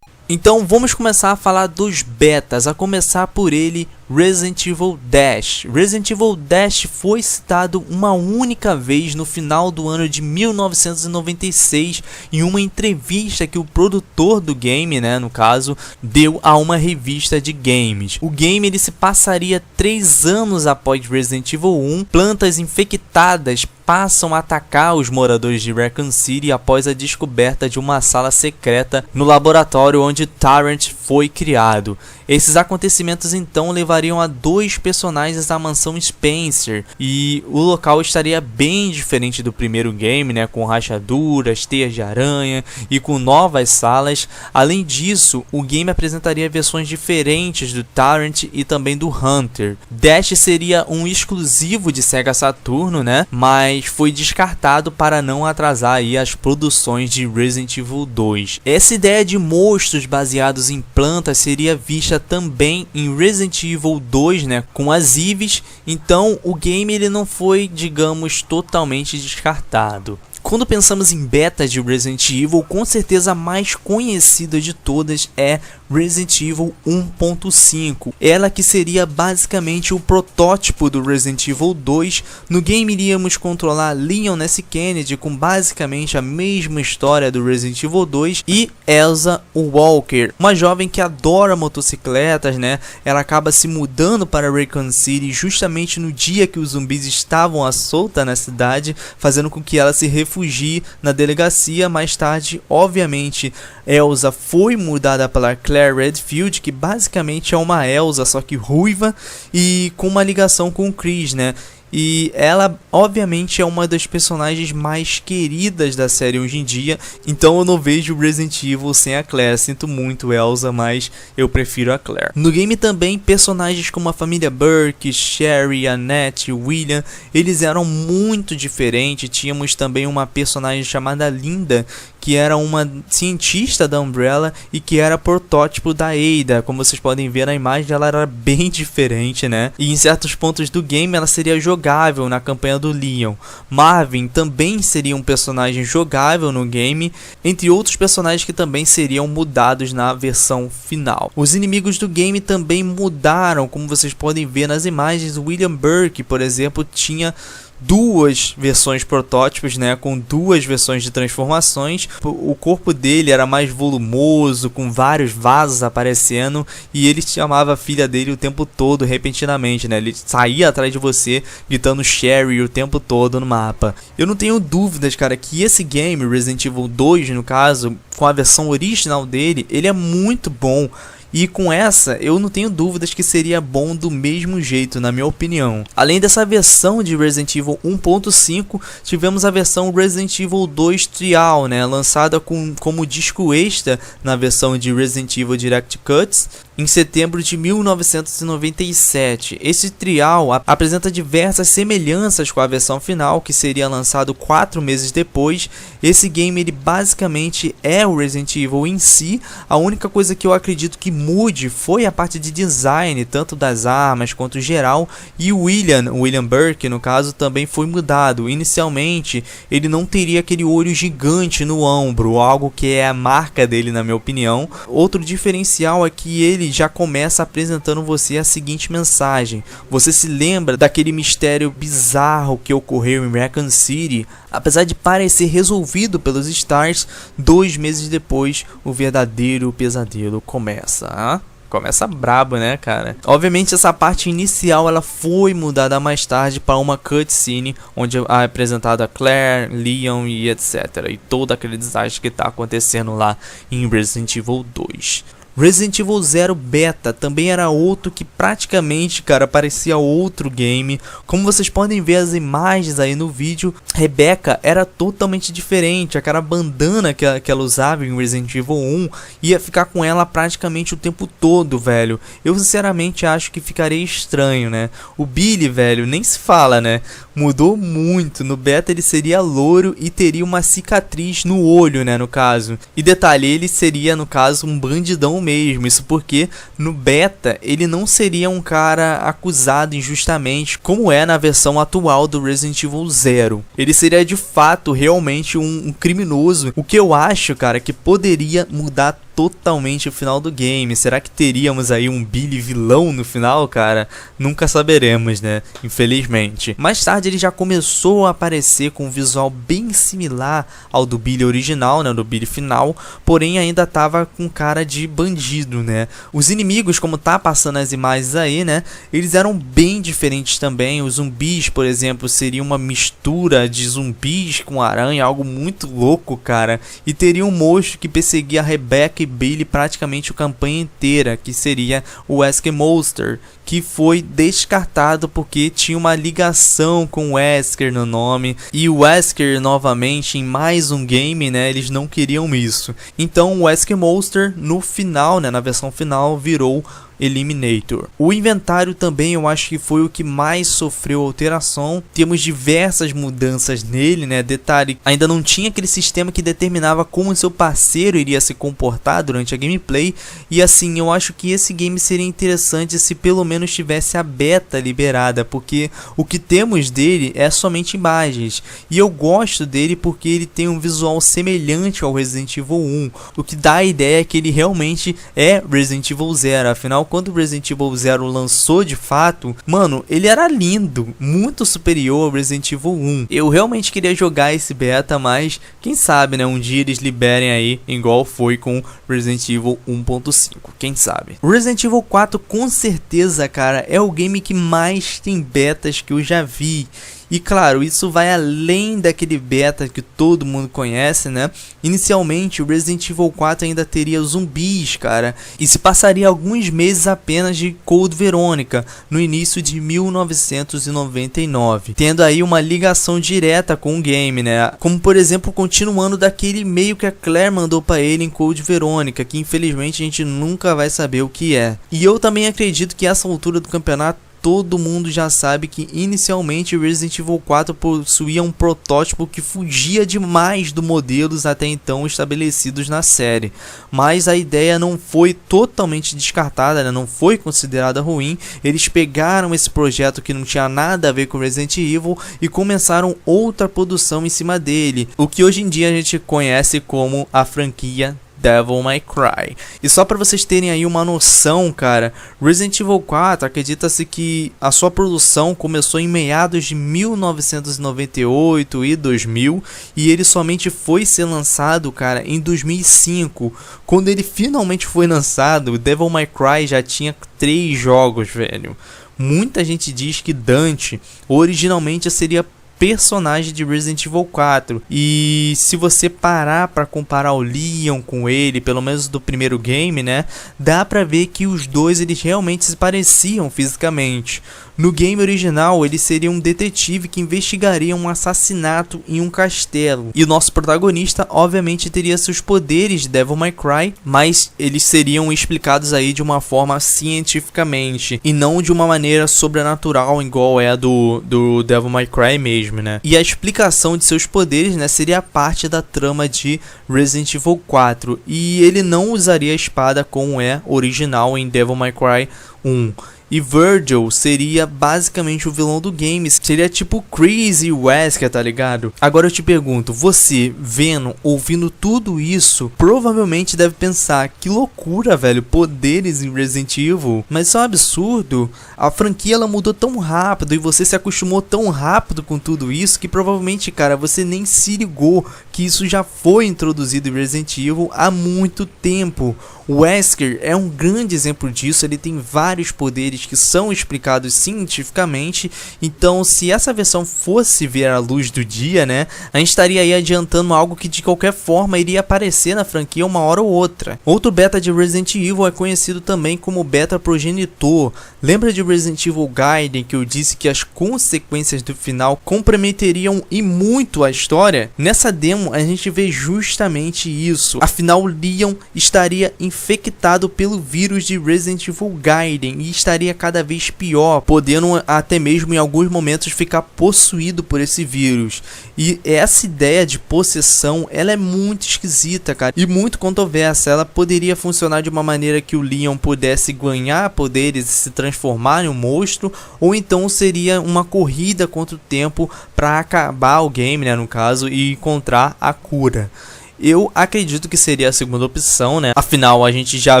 Então vamos começar a falar dos betas, a começar por ele, Resident Evil Dash. Resident Evil Dash foi citado uma única vez no final do ano de 1996 em uma entrevista que o produtor do game, né, no caso, deu a uma revista de games. O game ele se passaria 3 anos após Resident Evil 1. Plantas infectadas passam a atacar os moradores de Raccoon City após a descoberta de uma sala secreta no laboratório onde Tyrant foi criado. Esses acontecimentos então levariam a 2 personagens à mansão Spencer, e o local estaria bem diferente do primeiro game, né, com rachaduras, teias de aranha e com novas salas. Além disso, o game apresentaria versões diferentes do Tyrant e também do Hunter. Dash seria um exclusivo de Sega Saturno, né, mas foi descartado para não atrasar aí as produções de Resident Evil 2. Essa ideia de monstros baseados em plantas seria vista também em Resident Evil 2, né, com as Eves. Então o game ele não foi, digamos, totalmente descartado. Quando pensamos em beta de Resident Evil, com certeza a mais conhecida de todas é Resident Evil 1.5, ela que seria basicamente o protótipo do Resident Evil 2. No game iríamos controlar Leon S. Kennedy com basicamente a mesma história do Resident Evil 2 e Elsa Walker, uma jovem que adora motocicletas, né? Ela acaba se mudando para Raccoon City justamente no dia que os zumbis estavam à solta na cidade, fazendo com que ela se refugie na delegacia. Mais tarde, obviamente, Elsa foi mudada pela Claire Redfield, que basicamente é uma Elsa, só que ruiva e com uma ligação com o Chris, né? E ela, obviamente, é uma das personagens mais queridas da série hoje em dia. Então eu não vejo Resident Evil sem a Claire. Sinto muito, Elsa, mas eu prefiro a Claire. No game também, personagens como a família Burke, Sherry, Annette, William, eles eram muito diferentes. Tínhamos também uma personagem chamada Linda, que era uma cientista da Umbrella e que era protótipo da Ada. Como vocês podem ver na imagem, ela era bem diferente, né? E em certos pontos do game ela seria jogável na campanha do Leon. Marvin também seria um personagem jogável no game, entre outros personagens que também seriam mudados na versão final. Os inimigos do game também mudaram, como vocês podem ver nas imagens. William Burke, por exemplo, tinha duas versões protótipos, né, com duas versões de transformações. O corpo dele era mais volumoso, com vários vasos aparecendo, e ele chamava a filha dele o tempo todo, repentinamente, né? Ele saía atrás de você gritando Sherry o tempo todo no mapa. Eu não tenho dúvidas, cara, que esse game, Resident Evil 2 no caso, com a versão original dele, ele é muito bom. E com essa, eu não tenho dúvidas que seria bom do mesmo jeito, na minha opinião. Além dessa versão de Resident Evil 1.5, tivemos a versão Resident Evil 2 Trial, né, lançada como disco extra na versão de Resident Evil Direct Cuts, em setembro de 1997. Esse trial apresenta diversas semelhanças com a versão final, que seria lançado 4 meses depois. Esse game, ele basicamente é o Resident Evil em si. A única coisa que eu acredito que mude foi a parte de design, tanto das armas quanto geral. E o William Burke, no caso, também foi mudado. Inicialmente, ele não teria aquele olho gigante no ombro, algo que é a marca dele, na minha opinião. Outro diferencial é que ele já começa apresentando você a seguinte mensagem: você se lembra daquele mistério bizarro que ocorreu em Raccoon City? Apesar de parecer resolvido pelos Stars, 2 meses depois o verdadeiro pesadelo começa. Começa brabo, né, cara? Obviamente essa parte inicial ela foi mudada mais tarde para uma cutscene onde é apresentada Claire, Leon e etc. E todo aquele desastre que tá acontecendo lá em Resident Evil 2. Resident Evil 0 Beta também era outro que praticamente, cara, parecia outro game. Como vocês podem ver as imagens aí no vídeo, Rebecca era totalmente diferente. Aquela bandana que ela usava em Resident Evil 1 ia ficar com ela praticamente o tempo todo, velho. Eu sinceramente acho que ficaria estranho, né? O Billy, velho, nem se fala, né? Mudou muito. No beta ele seria louro e teria uma cicatriz no olho, né, no caso. E detalhe, ele seria, no caso, um bandidão mesmo. Isso porque no beta ele não seria um cara acusado injustamente como é na versão atual do Resident Evil 0. Ele seria de fato realmente um criminoso. O que eu acho, cara, que poderia mudar totalmente o final do game. Será que teríamos aí um Billy vilão no final, cara? Nunca saberemos, né? Infelizmente. Mais tarde ele já começou a aparecer com um visual bem similar ao do Billy original, né? Do Billy final, porém ainda tava com cara de bandido, né? Os inimigos, como tá passando as imagens aí, né? Eles eram bem diferentes também. Os zumbis, por exemplo, seria uma mistura de zumbis com aranha, algo muito louco, cara. E teria um monstro que perseguia a Rebecca e Billy praticamente a campanha inteira, que seria o Wesker Monster, que foi descartado porque tinha uma ligação com o Wesker no nome, e o Wesker novamente em mais um game, né, eles não queriam isso. Então o Wesker Monster no final, né, na versão final, virou Eliminator. O inventário também eu acho que foi o que mais sofreu alteração. Temos diversas mudanças nele, né? Detalhe, ainda não tinha aquele sistema que determinava como seu parceiro iria se comportar durante a gameplay. E assim, eu acho que esse game seria interessante se pelo menos tivesse a beta liberada, porque o que temos dele é somente imagens. E eu gosto dele porque ele tem um visual semelhante ao Resident Evil 1, o que dá a ideia que ele realmente é Resident Evil 0. Afinal, quando o Resident Evil 0 lançou de fato, mano, ele era lindo, muito superior ao Resident Evil 1. Eu realmente queria jogar esse beta, mas quem sabe, né, um dia eles liberem aí, igual foi com Resident Evil 1.5, quem sabe. O Resident Evil 4 com certeza, cara, é o game que mais tem betas que eu já vi. E claro, isso vai além daquele beta que todo mundo conhece, né? Inicialmente, o Resident Evil 4 ainda teria zumbis, cara, e se passaria alguns meses apenas de Code Veronica, no início de 1999, tendo aí uma ligação direta com o game, né? Como por exemplo, continuando daquele e-mail que a Claire mandou para ele em Code Veronica, que infelizmente a gente nunca vai saber o que é. E eu também acredito que essa altura do campeonato todo mundo já sabe que inicialmente o Resident Evil 4 possuía um protótipo que fugia demais dos modelos até então estabelecidos na série, mas a ideia não foi totalmente descartada, né? Não foi considerada ruim. Eles pegaram esse projeto que não tinha nada a ver com Resident Evil e começaram outra produção em cima dele, o que hoje em dia a gente conhece como a franquia Devil May Cry. E só para vocês terem aí uma noção, cara, Resident Evil 4 acredita-se que a sua produção começou em meados de 1998 e 2000 e ele somente foi ser lançado, cara, em 2005. Quando ele finalmente foi lançado, o Devil May Cry já tinha 3 jogos, velho. Muita gente diz que Dante originalmente seria personagem de Resident Evil 4, e se você parar para comparar o Leon com ele, pelo menos do primeiro game, né, dá pra ver que os dois eles realmente se pareciam fisicamente. No game original, ele seria um detetive que investigaria um assassinato em um castelo. E o nosso protagonista, obviamente, teria seus poderes de Devil May Cry, mas eles seriam explicados aí de uma forma cientificamente, e não de uma maneira sobrenatural, igual é a do Devil May Cry mesmo, né? E a explicação de seus poderes, né, seria parte da trama de Resident Evil 4. E ele não usaria a espada como é original em Devil May Cry 1. E Virgil seria basicamente o vilão do game. Seria tipo Chris e Wesker, tá ligado? Agora eu te pergunto, você vendo, ouvindo tudo isso, provavelmente deve pensar, que loucura, velho, poderes em Resident Evil. Mas isso é um absurdo. A franquia ela mudou tão rápido e você se acostumou tão rápido com tudo isso que provavelmente, cara, você nem se ligou que isso já foi introduzido em Resident Evil há muito tempo. O Wesker é um grande exemplo disso, ele tem vários poderes que são explicados cientificamente, então se essa versão fosse ver a luz do dia, né, a gente estaria aí adiantando algo que de qualquer forma iria aparecer na franquia uma hora ou outra. Outro beta de Resident Evil é conhecido também como beta progenitor. Lembra de Resident Evil Gaiden que eu disse que as consequências do final comprometeriam e muito a história? Nessa demo a gente vê justamente isso, afinal Leon estaria infectado pelo vírus de Resident Evil Gaiden e estaria cada vez pior, podendo até mesmo em alguns momentos ficar possuído por esse vírus. E essa ideia de possessão, ela é muito esquisita, cara, e muito controversa. Ela poderia funcionar de uma maneira que o Leon pudesse ganhar poderes e se transformar em um monstro, ou então seria uma corrida contra o tempo para acabar o game, né, no caso, e encontrar a cura. Eu acredito que seria a segunda opção, né? Afinal, a gente já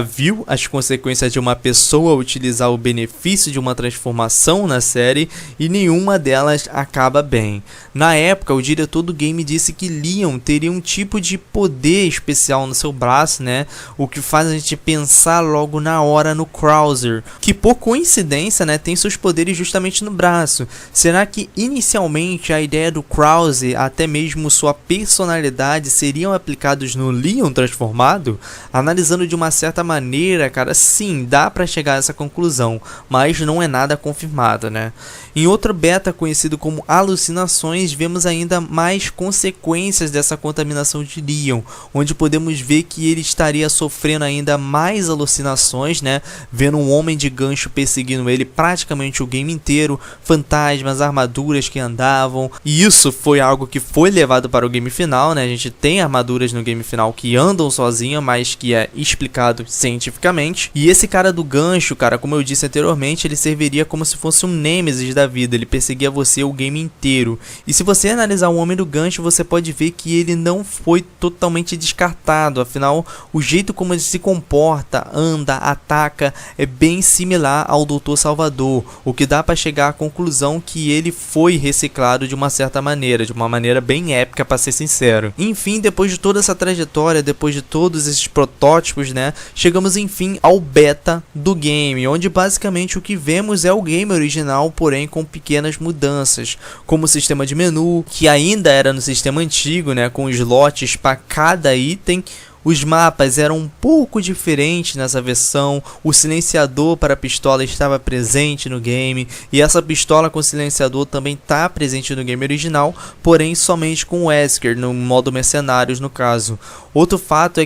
viu as consequências de uma pessoa utilizar o benefício de uma transformação na série e nenhuma delas acaba bem. Na época, o diretor do game disse que Leon teria um tipo de poder especial no seu braço, né? O que faz a gente pensar logo na hora no Krauser, que por coincidência, né, tem seus poderes justamente no braço. Será que inicialmente a ideia do Krauser, até mesmo sua personalidade, seriam aplicadas explicados no Leon transformado, analisando de uma certa maneira, cara, sim, dá pra chegar a essa conclusão, mas não é nada confirmado, né? Em outro beta conhecido como alucinações, vemos ainda mais consequências dessa contaminação de Leon, onde podemos ver que ele estaria sofrendo ainda mais alucinações, né? Vendo um homem de gancho perseguindo ele praticamente o game inteiro, fantasmas, armaduras que andavam, e isso foi algo que foi levado para o game final, né? A gente tem armaduras no game final que andam sozinhas, mas que é explicado cientificamente. E esse cara do gancho, cara, como eu disse anteriormente, ele serviria como se fosse um Nemesis da vida, ele perseguia você o game inteiro. E se você analisar o Homem do Gancho, você pode ver que ele não foi totalmente descartado, afinal, o jeito como ele se comporta, anda, ataca, é bem similar ao Dr. Salvador, o que dá para chegar à conclusão que ele foi reciclado de uma certa maneira, de uma maneira bem épica, para ser sincero. Enfim, depois de toda essa trajetória, depois de todos esses protótipos, né, chegamos enfim ao beta do game, onde basicamente o que vemos é o game original, porém com pequenas mudanças, como o sistema de menu, que ainda era no sistema antigo, né, com slots para cada item. Os mapas eram um pouco diferentes nessa versão, o silenciador para a pistola estava presente no game, e essa pistola com silenciador também está presente no game original, porém somente com o Wesker, no modo mercenários no caso. Outro fato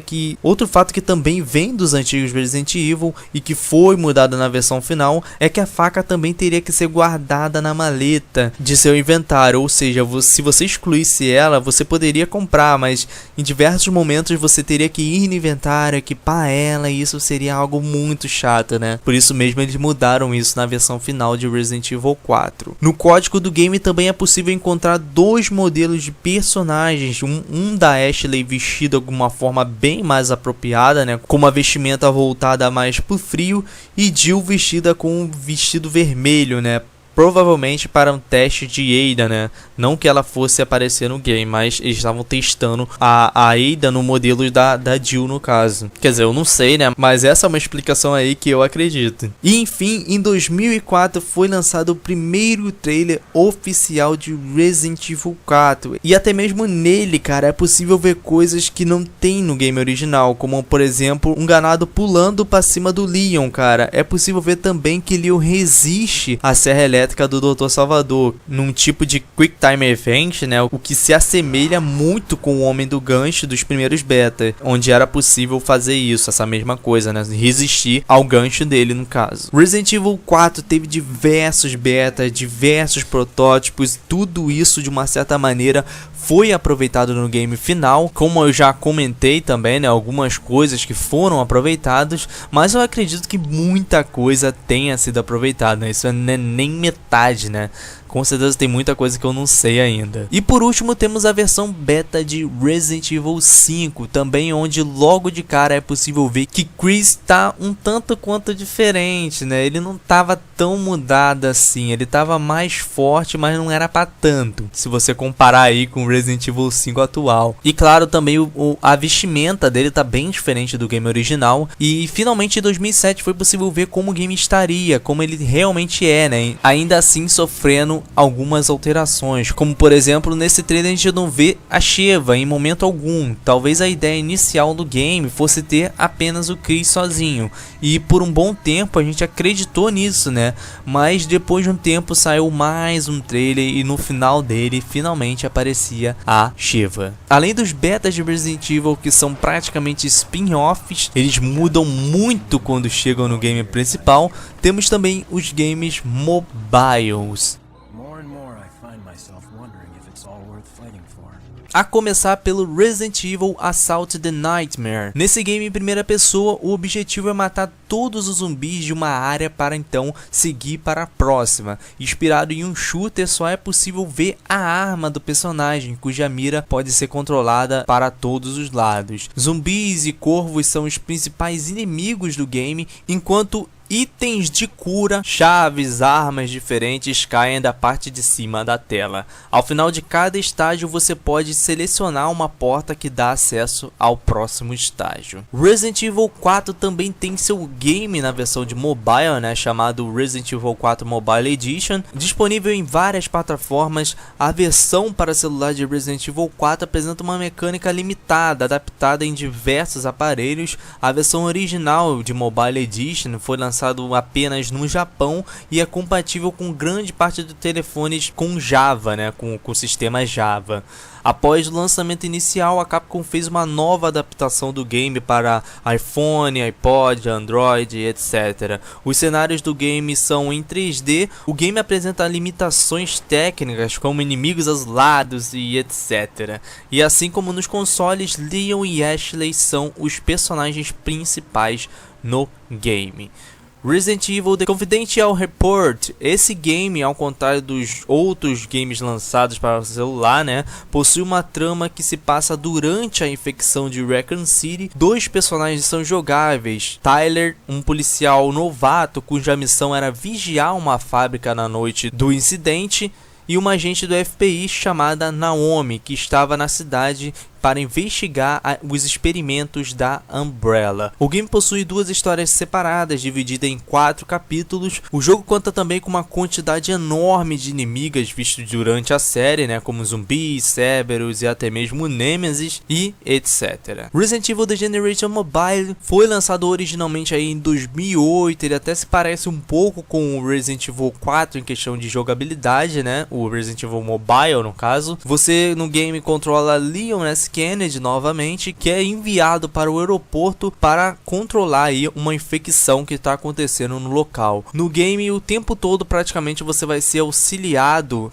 que também vem dos antigos Resident Evil e que foi mudado na versão final, é que a faca também teria que ser guardada na maleta de seu inventário, ou seja, se você excluísse ela, você poderia comprar, mas em diversos momentos você teria que ir no inventário, equipar ela, e isso seria algo muito chato, né? Por isso mesmo eles mudaram isso na versão final de Resident Evil 4. No código do game também é possível encontrar dois modelos de personagens, um da Ashley vestido de alguma forma bem mais apropriada, né? Com uma vestimenta voltada mais pro frio, e Jill vestida com um vestido vermelho, né? Provavelmente para um teste de Ada, né? Não que ela fosse aparecer no game, mas eles estavam testando a Ada no modelo da Jill no caso. Quer dizer, eu não sei, né? Mas essa é uma explicação aí que eu acredito. E enfim, em 2004 foi lançado o primeiro trailer oficial de Resident Evil 4. E até mesmo nele, cara, é possível ver coisas que não tem no game original. Como, por exemplo, um ganado pulando para cima do Leon, cara. É possível ver também que Leon resiste à serra elétrica do Dr. Salvador, num tipo de Quick Time Event, né, o que se assemelha muito com o Homem do Gancho dos primeiros beta, onde era possível fazer isso, essa mesma coisa, né, resistir ao gancho dele no caso. Resident Evil 4 teve diversos betas, diversos protótipos, tudo isso de uma certa maneira foi aproveitado no game final, como eu já comentei também, né, algumas coisas que foram aproveitadas, mas eu acredito que muita coisa tenha sido aproveitada, né? Isso não é nem metade, né? Com certeza tem muita coisa que eu não sei ainda. E por último temos a versão beta de Resident Evil 5, também onde logo de cara é possível ver que Chris tá um tanto quanto diferente, né? Ele não tava tão mudado assim, ele tava mais forte, mas não era pra tanto, se você comparar aí com Resident Evil 5 atual. E claro, também a vestimenta dele tá bem diferente do game original, e finalmente em 2007 foi possível ver como o game estaria, como ele realmente é, né? Ainda assim sofrendo algumas alterações, como por exemplo nesse trailer a gente não vê a Sheva em momento algum. Talvez a ideia inicial do game fosse ter apenas o Chris sozinho, e por um bom tempo a gente acreditou nisso, né? Mas depois de um tempo saiu mais um trailer e no final dele finalmente aparecia a Sheva. Além dos betas de Resident Evil, que são praticamente spin-offs, eles mudam muito quando chegam no game principal, temos também os games mobiles. A começar pelo Resident Evil Assault the Nightmare. Nesse game em primeira pessoa, o objetivo é matar todos os zumbis de uma área para então seguir para a próxima. Inspirado em um shooter, só é possível ver a arma do personagem, cuja mira pode ser controlada para todos os lados. Zumbis e corvos são os principais inimigos do game, enquanto itens de cura, chaves, armas diferentes caem da parte de cima da tela. Ao final de cada estágio você pode selecionar uma porta que dá acesso ao próximo estágio. Resident Evil 4 também tem seu game na versão de mobile, né, chamado Resident Evil 4 Mobile Edition, disponível em várias plataformas. A versão para celular de Resident Evil 4 apresenta uma mecânica limitada, adaptada em diversos aparelhos. A versão original de Mobile Edition foi lançada apenas no Japão e é compatível com grande parte dos telefones com Java, né, com o sistema Java. Após o lançamento inicial, a Capcom fez uma nova adaptação do game para iPhone, iPod, Android, etc. Os cenários do game são em 3D, o game apresenta limitações técnicas como inimigos aos lados e etc. E assim como nos consoles, Leon e Ashley são os personagens principais no game. Resident Evil The Confidential Report. Esse game, ao contrário dos outros games lançados para o celular, né, possui uma trama que se passa durante a infecção de Raccoon City. Dois personagens são jogáveis: Tyler, um policial novato cuja missão era vigiar uma fábrica na noite do incidente, e uma agente do FBI chamada Naomi, que estava na cidade para investigar os experimentos da Umbrella. O game possui duas histórias separadas, divididas em 4 capítulos. O jogo conta também com uma quantidade enorme de inimigas vistos durante a série, né, como zumbis, Cerberus e até mesmo Nemesis e etc. Resident Evil The Generation Mobile foi lançado originalmente aí em 2008, ele até se parece um pouco com o Resident Evil 4 em questão de jogabilidade, né, o Resident Evil Mobile no caso. Você no game controla Leon S. Kennedy novamente, que é enviado para o aeroporto para controlar aí uma infecção que está acontecendo no local. No game, o tempo todo praticamente você vai ser auxiliado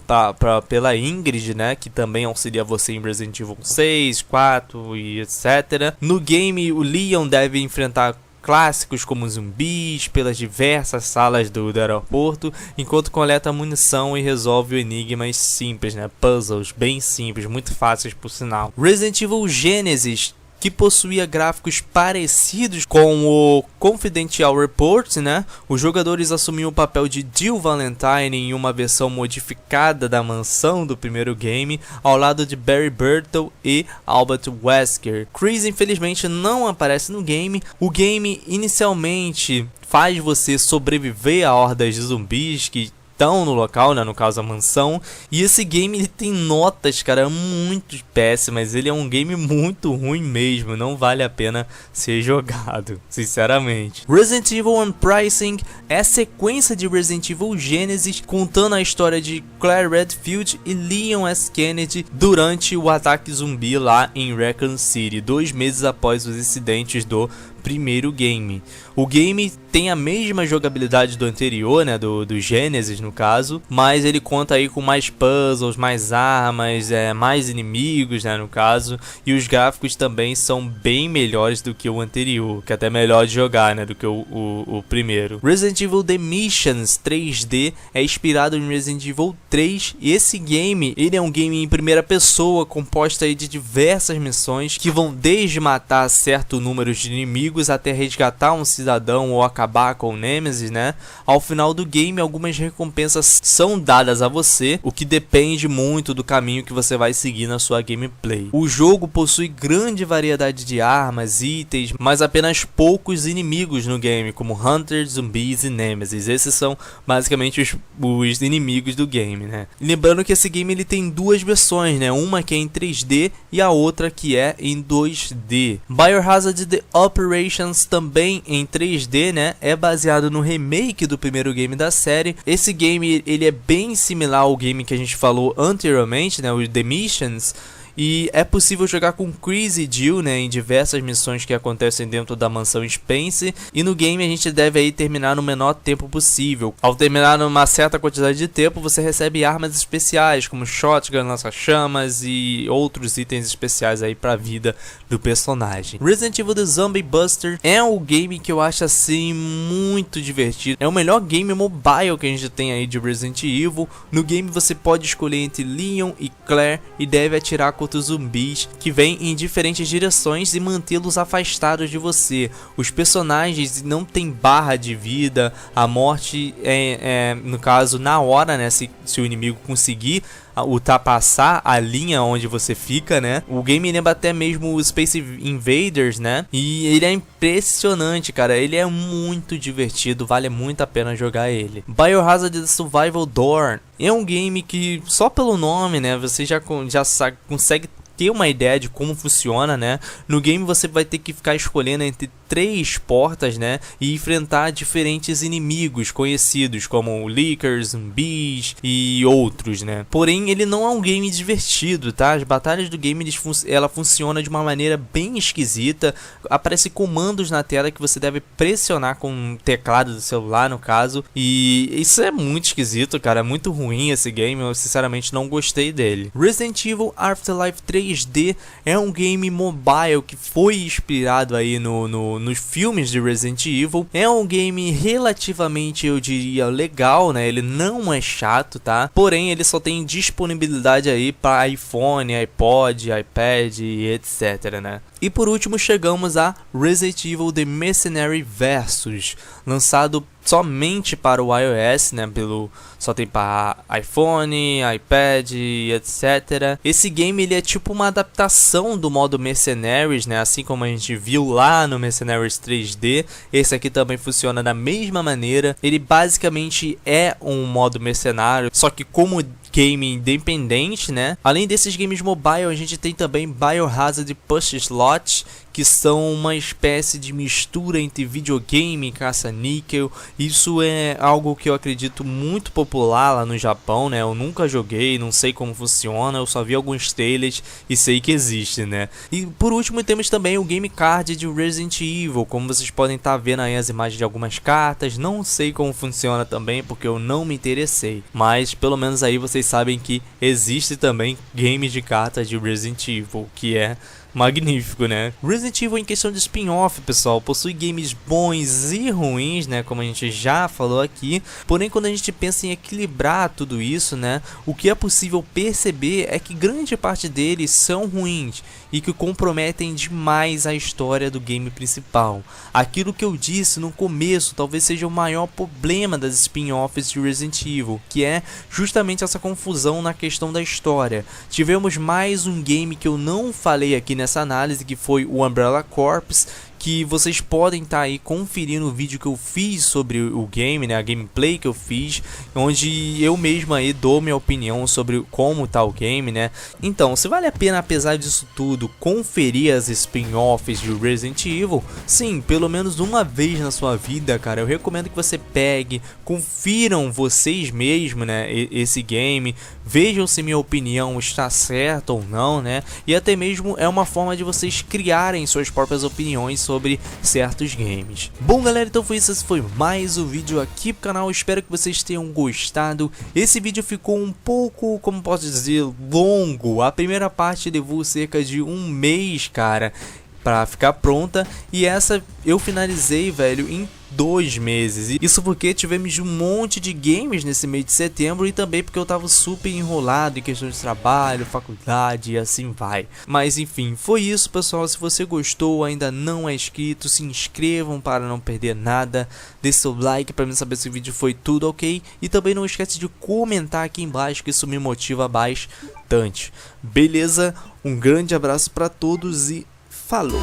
pela Ingrid, né, que também auxilia você em Resident Evil 6, 4 e etc. No game, o Leon deve enfrentar clássicos como zumbis pelas diversas salas do aeroporto, enquanto coleta munição e resolve enigmas simples, né, puzzles bem simples, muito fáceis por sinal. Resident Evil Genesis, que possuía gráficos parecidos com o Confidential Report, né? Os jogadores assumiam o papel de Jill Valentine em uma versão modificada da mansão do primeiro game, ao lado de Barry Burton e Albert Wesker. Chris infelizmente não aparece no game. O game inicialmente faz você sobreviver a hordas de zumbis que estão no local, né, no caso a mansão. E esse game ele tem notas, cara, muito péssimas. Ele é um game muito ruim mesmo, não vale a pena ser jogado, sinceramente. Resident Evil Uprising é a sequência de Resident Evil Genesis, contando a história de Claire Redfield e Leon S. Kennedy durante o ataque zumbi lá em Raccoon City, 2 meses após os incidentes do primeiro game. O game tem a mesma jogabilidade do anterior, né, do Genesis no caso, mas ele conta aí com mais puzzles, mais armas, mais inimigos, né, no caso, e os gráficos também são bem melhores do que o anterior, que é até melhor de jogar, né, do que o primeiro. Resident Evil The Missions 3D é inspirado em Resident Evil 3, e esse game, ele é um game em primeira pessoa, composto aí de diversas missões, que vão desde matar certo número de inimigos até resgatar um cidadão ou acabar com o Nemesis, né? Ao final do game, algumas recompensas são dadas a você, o que depende muito do caminho que você vai seguir na sua gameplay. O jogo possui grande variedade de armas, itens, mas apenas poucos inimigos no game, como Hunters, zumbis e Nemesis. Esses são basicamente os inimigos do game, né? Lembrando que esse game ele tem duas versões, né? Uma que é em 3D e a outra que é em 2D. Biohazard The Operations também em 3D, né? É baseado no remake do primeiro game da série. Esse game ele é bem similar ao game que a gente falou anteriormente, né? O The Missions. E é possível jogar com Chris e Jill, né, em diversas missões que acontecem dentro da mansão Spence. E no game a gente deve aí terminar no menor tempo possível. Ao terminar numa certa quantidade de tempo, você recebe armas especiais, como shotgun, lança-chamas e outros itens especiais aí pra vida do personagem. Resident Evil The Zombie Buster é um game que eu acho assim muito divertido. É o melhor game mobile que a gente tem aí de Resident Evil. No game você pode escolher entre Leon e Claire e deve atirar com contra os zumbis que vêm em diferentes direções e mantê-los afastados de você. Os personagens não têm barra de vida, a morte no caso na hora, né, se o inimigo conseguir ultrapassar a linha onde você fica, né? O game lembra até mesmo o Space Invaders, né? E ele é impressionante, cara. Ele é muito divertido, vale muito a pena jogar ele. Biohazard The Survival Dawn é um game que só pelo nome, né, você já consegue ter uma ideia de como funciona, né? No game você vai ter que ficar escolhendo entre 3 portas, né? E enfrentar diferentes inimigos conhecidos como Lickers, zumbis e outros, né? Porém, ele não é um game divertido, tá? As batalhas do game ela funciona de uma maneira bem esquisita. Aparecem comandos na tela que você deve pressionar com o teclado do celular, no caso. E isso é muito esquisito, cara. É muito ruim esse game. Eu sinceramente não gostei dele. Resident Evil Afterlife 3D é um game mobile que foi inspirado aí nos filmes de Resident Evil. É um game relativamente, eu diria, legal, né? Ele não é chato, tá? Porém, ele só tem disponibilidade aí para iPhone, iPod, iPad e etc, né? E por último chegamos a Resident Evil The Mercenary Versus, lançado somente para o iOS, né? Só tem para iPhone, iPad, etc. Esse game ele é tipo uma adaptação do modo Mercenaries, né? Assim como a gente viu lá no Mercenaries 3D, esse aqui também funciona da mesma maneira. Ele basicamente é um modo mercenário, só que como game independente, né? Além desses games mobile, a gente tem também Biohazard Push Slot, que são uma espécie de mistura entre videogame e caça-níquel. Isso é algo que eu acredito muito popular lá no Japão, né? Eu nunca joguei, não sei como funciona, eu só vi alguns trailers e sei que existe, né? E por último temos também o Game Card de Resident Evil, como vocês podem estar vendo aí as imagens de algumas cartas. Não sei como funciona também, porque eu não me interessei, mas pelo menos aí vocês sabem que existe também games de cartas de Resident Evil, que é magnífico, né? Resident Evil em questão de spin-off, pessoal, possui games bons e ruins, né? Como a gente já falou aqui. Porém, quando a gente pensa em equilibrar tudo isso, né? O que é possível perceber é que grande parte deles são ruins e que comprometem demais a história do game principal. Aquilo que eu disse no começo talvez seja o maior problema das spin-offs de Resident Evil, que é justamente essa confusão na questão da história. Tivemos mais um game que eu não falei aqui nessa análise, que foi o Umbrella Corps, que vocês podem estar aí conferindo o vídeo que eu fiz sobre o game, né, a gameplay que eu fiz, onde eu mesmo aí dou minha opinião sobre como tá o game, né. Então, se vale a pena, apesar disso tudo, conferir as spin-offs de Resident Evil, sim, pelo menos uma vez na sua vida, cara, eu recomendo que você pegue, confiram vocês mesmos, né, esse game, vejam se minha opinião está certa ou não, né, e até mesmo é uma forma de vocês criarem suas próprias opiniões sobre certos games. Bom, galera, então foi isso, esse foi mais um vídeo aqui pro canal, espero que vocês tenham gostado. Esse vídeo ficou um pouco, como posso dizer, longo. A primeira parte levou cerca de um mês, cara, pra ficar pronta, e essa eu finalizei, velho, em 2 meses. Isso porque tivemos um monte de games nesse mês de setembro, e também porque eu tava super enrolado em questões de trabalho, faculdade e assim vai. Mas enfim, foi isso, pessoal. Se você gostou, ainda não é inscrito, se inscrevam para não perder nada. Deixe seu like para mim saber se o vídeo foi tudo ok. E também não esquece de comentar aqui embaixo, que isso me motiva bastante. Beleza? Um grande abraço para todos e falou!